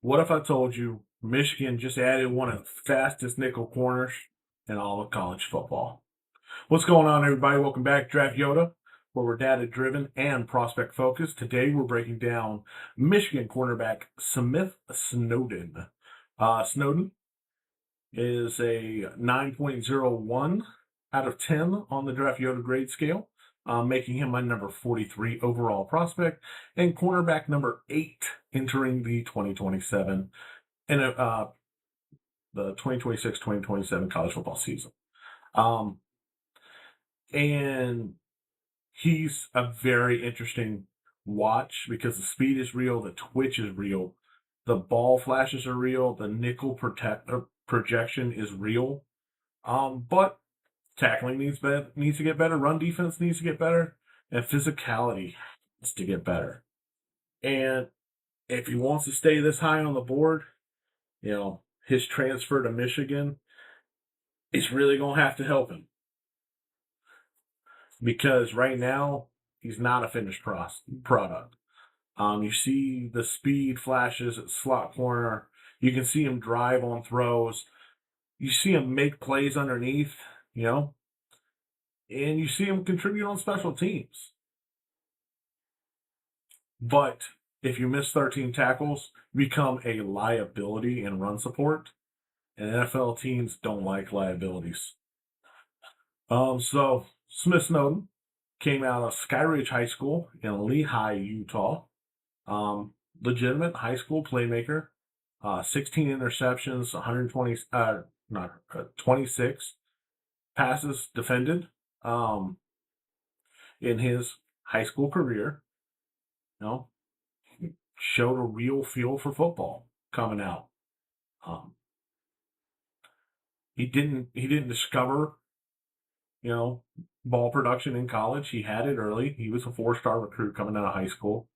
What if I told you Michigan just added one of the fastest nickel corners in all of college football? What's going on, everybody? Welcome back, Draft Yoda, where we're data driven and prospect focused. Today, we're breaking down Michigan cornerback Smith Snowden. Snowden is a 9.01 out of 10 on the Draft Yoda grade scale, making him my number 43 overall prospect and cornerback number 8 entering the 2027 and the 2026-2027 college football season. Um, and he's a very interesting watch because the speed is real, the twitch is real, the ball flashes are real, the nickel projection is real. But tackling needs to get better, run defense needs to get better, and physicality needs to get better. And if he wants to stay this high on the board, his transfer to Michigan is really going to have to help him because right now he's not a finished product. You see the speed flashes at slot corner. You can see him drive on throws. You see him make plays underneath, and you see him contribute on special teams. But if you miss 13 tackles, you become a liability in run support, and NFL teams don't like liabilities. So Smith Snowden came out of Skyridge High School in Lehigh, Utah. Legitimate high school playmaker. 16 interceptions, 26 passes defended in his high school career. Showed a real feel for football coming out. He didn't discover, ball production in college. He had it early. He was a 4-star recruit coming out of high school.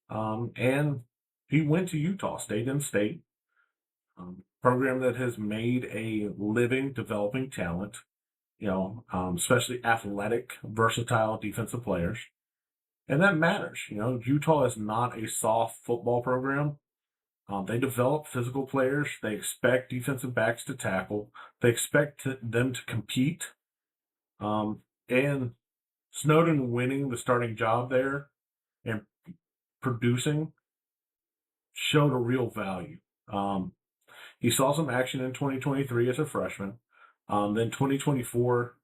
And he went to Utah, stayed in state. Program that has made a living developing talent, especially athletic, versatile defensive players. And that matters. Utah is not a soft football program. They develop physical players. They expect defensive backs to tackle. They expect them to compete. And Snowden winning the starting job there and producing showed a real value. He saw some action in 2023 as a freshman. Then 2024,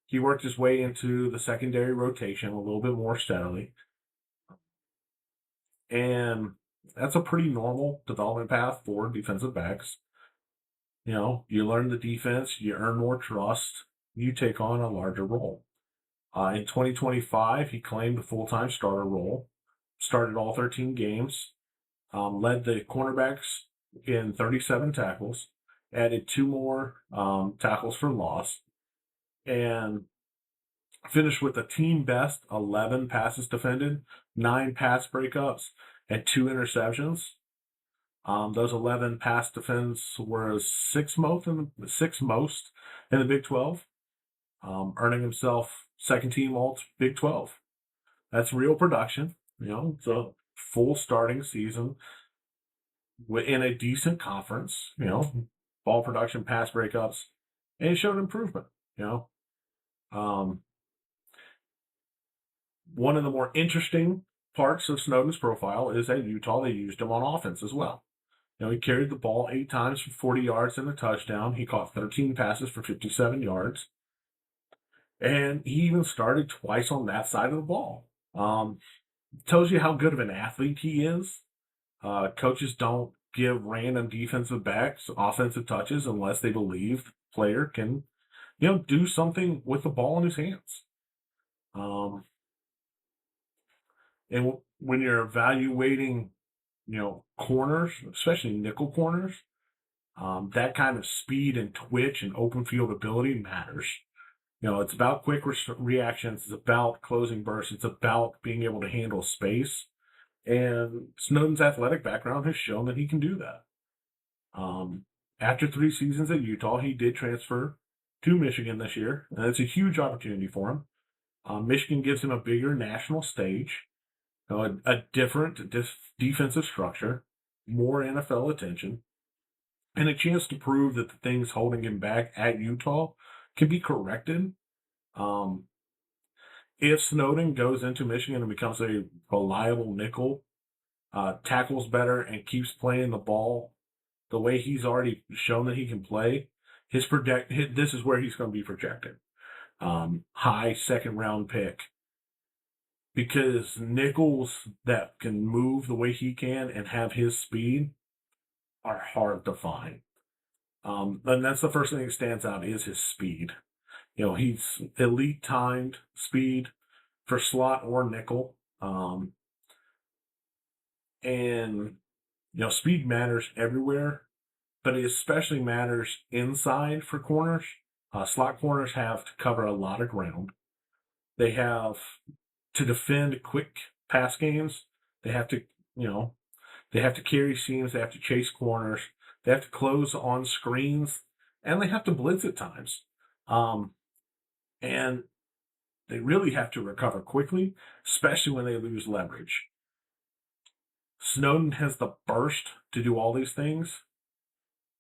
he worked his way into the secondary rotation a little bit more steadily. And that's a pretty normal development path for defensive backs. You learn the defense, you earn more trust, you take on a larger role. In 2025, he claimed a full-time starter role, started all 13 games, led the cornerbacks in 37 tackles, added 2 more tackles for loss, and finished with a team best 11 passes defended, 9 pass breakups, and 2 interceptions. Those 11 pass defense were sixth most in the Big 12, earning himself second team all Big 12. That's real production. It's a full starting season in a decent conference. Ball production, pass breakups, and it showed improvement. One of the more interesting parts of Snowden's profile is at Utah they used him on offense as well. He carried the ball 8 times for 40 yards and a touchdown. He caught 13 passes for 57 yards. And he even started twice on that side of the ball. Tells you how good of an athlete he is. Coaches don't give random defensive backs offensive touches unless they believe the player can, do something with the ball in his hands. And when you're evaluating, corners, especially nickel corners, that kind of speed and twitch and open field ability matters. It's about quick reactions. It's about closing bursts. It's about being able to handle space. And Snowden's athletic background has shown that he can do that. After 3 seasons at Utah, he did transfer to Michigan this year, and it's a huge opportunity for him. Michigan gives him a bigger national stage, a different defensive structure, more NFL attention, and a chance to prove that the things holding him back at Utah can be corrected. Um, if Snowden goes into Michigan and becomes a reliable nickel, tackles better, and keeps playing the ball the way he's already shown that he can play, this is where he's going to be projected. High second round pick. Because nickels that can move the way he can and have his speed are hard to find. And that's the first thing that stands out is his speed. He's elite timed speed for slot or nickel. And speed matters everywhere, but it especially matters inside for corners. Slot corners have to cover a lot of ground. They have to defend quick pass games. They have to, they have to carry seams. They have to chase corners. They have to close on screens, and they have to blitz at times. And they really have to recover quickly, especially when they lose leverage. Snowden has the burst to do all these things.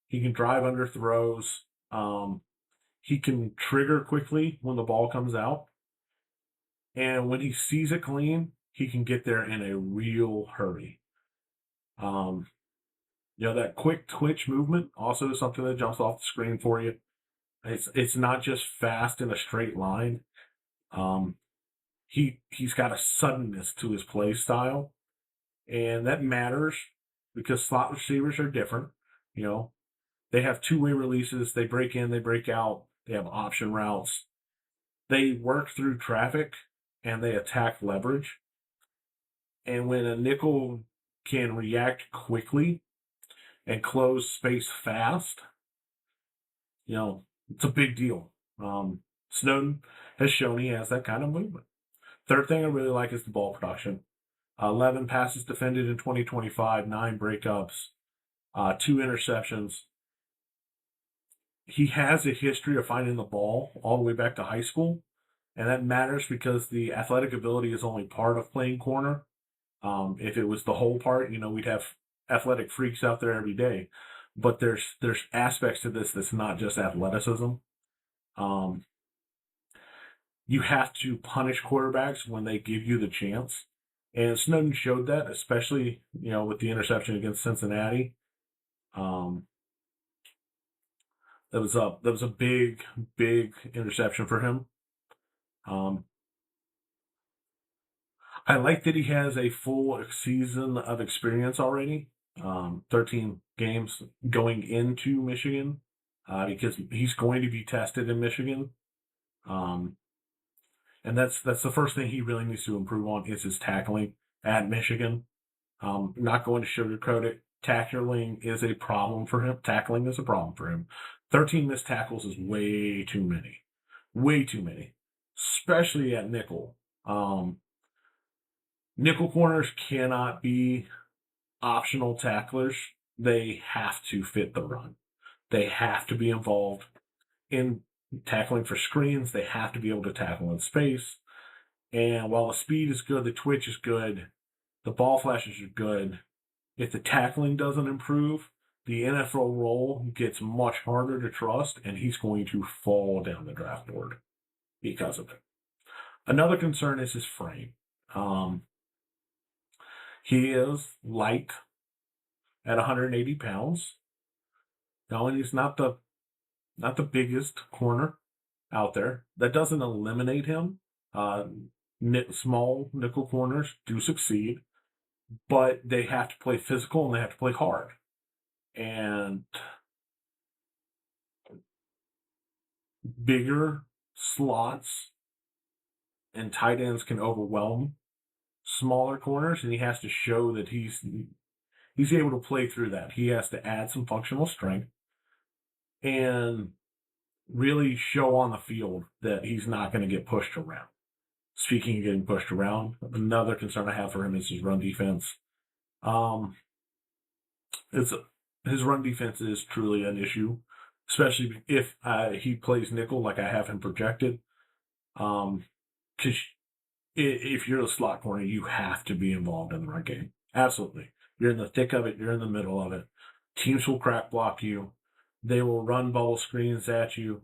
He can drive under throws. He can trigger quickly when the ball comes out. And when he sees it clean, he can get there in a real hurry. That quick twitch movement also is something that jumps off the screen for you. It's not just fast in a straight line. He's got a suddenness to his play style, and that matters because slot receivers are different. They have two-way releases. They break in, they break out. They have option routes. They work through traffic, and they attack leverage. And when a nickel can react quickly and close space fast, it's a big deal. Snowden has shown he has that kind of movement. Third thing I really like is the ball production. 11 passes defended in 2025, 9 breakups, 2 interceptions. He has a history of finding the ball all the way back to high school, and that matters because the athletic ability is only part of playing corner. If it was the whole part, we'd have athletic freaks out there every day. But there's aspects to this that's not just athleticism. You have to punish quarterbacks when they give you the chance. And Snowden showed that, especially, with the interception against Cincinnati. That was a big, big interception for him. I like that he has a full season of experience already. 13 games going into Michigan, because he's going to be tested in Michigan. And that's the first thing he really needs to improve on is his tackling at Michigan. Not going to sugarcoat it. Tackling is a problem for him. 13 missed tackles is way too many. Way too many. Especially at nickel. Nickel corners cannot be optional tacklers. They have to fit the run. They have to be involved in tackling for screens. They have to be able to tackle in space. And while the speed is good, the twitch is good, the ball flashes are good, if the tackling doesn't improve, the NFL role gets much harder to trust, and he's going to fall down the draft board because of it. Another concern is his frame. He is light at 180 pounds. Now, and he's not the biggest corner out there. That doesn't eliminate him. Small nickel corners do succeed, but they have to play physical and they have to play hard. And bigger slots and tight ends can overwhelm smaller corners, and he has to show that he's able to play through that. He has to add some functional strength and really show on the field that he's not going to get pushed around. Speaking of getting pushed around, another concern I have for him is his run defense. His run defense is truly an issue, especially if he plays nickel like I have him projected. Because if you're the slot corner, you have to be involved in the run game. Absolutely. You're in the thick of it. You're in the middle of it. Teams will crack block you. They will run bubble screens at you.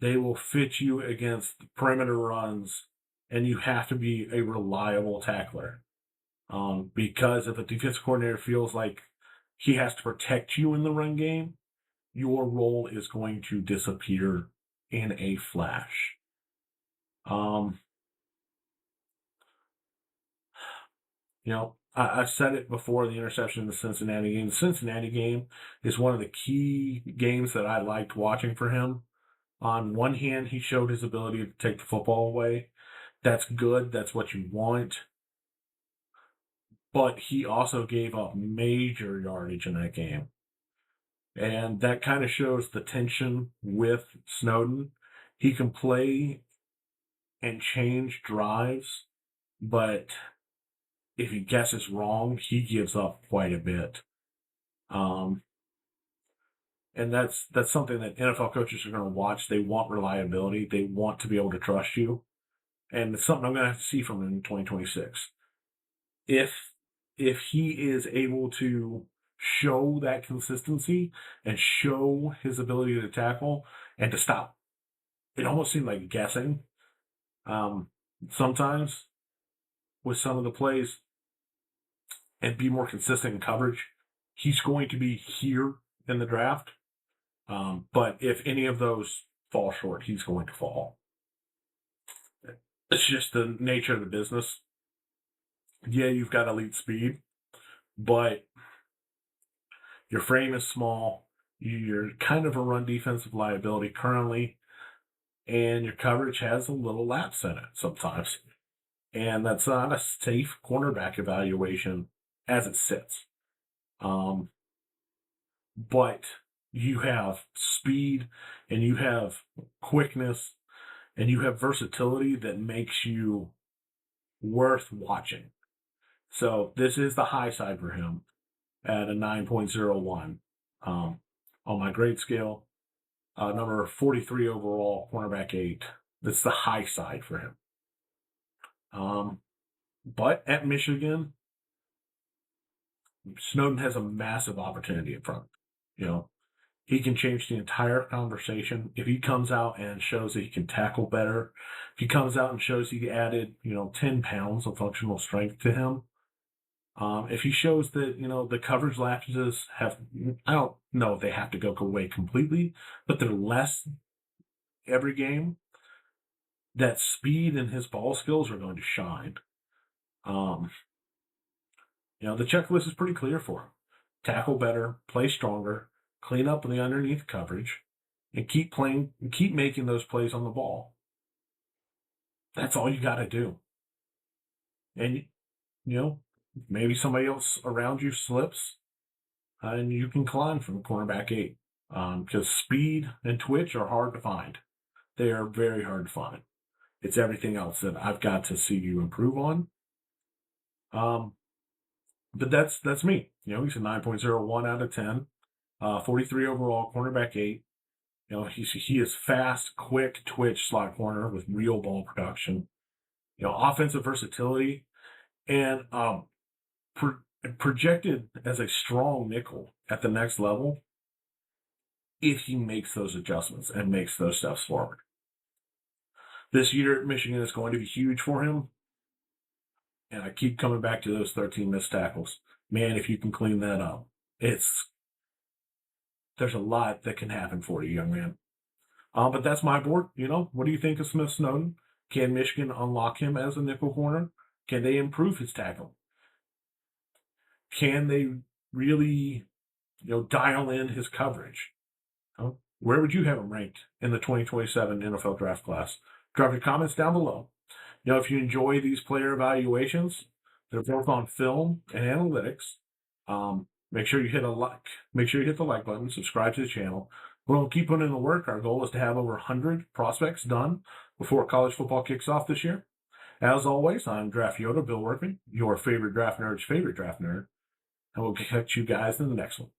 They will fit you against perimeter runs, and you have to be a reliable tackler. Because if a defensive coordinator feels like he has to protect you in the run game, your role is going to disappear in a flash. Um, I've said it before, the interception in the Cincinnati game. The Cincinnati game is one of the key games that I liked watching for him. On one hand, he showed his ability to take the football away. That's good. That's what you want. But he also gave up major yardage in that game. And that kind of shows the tension with Snowden. He can play and change drives, but if he guesses wrong, he gives up quite a bit. And that's something that NFL coaches are going to watch. They want reliability. They want to be able to trust you. And it's something I'm going to have to see from him in 2026. If he is able to show that consistency and show his ability to tackle and to stop, it almost seemed like guessing. Sometimes with some of the plays, and be more consistent in coverage, he's going to be here in the draft. But if any of those fall short, he's going to fall. It's just the nature of the business. Yeah, you've got elite speed, but your frame is small. You're kind of a run defensive liability currently, and your coverage has a little lapse in it sometimes. And that's not a safe cornerback evaluation as it sits. But you have speed and you have quickness and you have versatility that makes you worth watching. So this is the high side for him at a 9.01 on my grade scale. Number 43 overall, cornerback 8. That's the high side for him. But at Michigan, Snowden has a massive opportunity in front. He can change the entire conversation. If he comes out and shows that he can tackle better, if he comes out and shows he added, 10 pounds of functional strength to him, if he shows that, the coverage lapses I don't know if they have to go away completely, but they're less every game, that speed and his ball skills are going to shine. The checklist is pretty clear for him. Tackle better, play stronger, clean up the underneath coverage, and keep playing, and keep making those plays on the ball. That's all you got to do. And, maybe somebody else around you slips, and you can climb from cornerback 8. Because speed and twitch are hard to find. They are very hard to find. It's everything else that I've got to see you improve on. But that's me. He's a 9.01 out of 10. 43 overall, cornerback 8. He is fast, quick, twitch slot corner with real ball production. Offensive versatility, and projected as a strong nickel at the next level if he makes those adjustments and makes those steps forward. This year at Michigan is going to be huge for him. And I keep coming back to those 13 missed tackles. Man, if you can clean that up, there's a lot that can happen for you, young man. But that's my board. What do you think of Smith Snowden? Can Michigan unlock him as a nickel corner? Can they improve his tackle? Can they really, dial in his coverage? Where would you have him ranked in the 2027 NFL draft class? Drop your comments down below. If you enjoy these player evaluations, they're both on film and analytics. Make sure you hit a like. Make sure you hit the like button. Subscribe to the channel. We'll keep putting in the work. Our goal is to have over 100 prospects done before college football kicks off this year. As always, I'm Draft Yoda, Bill Workman, your favorite draft nerd's favorite draft nerd. And we'll catch you guys in the next one.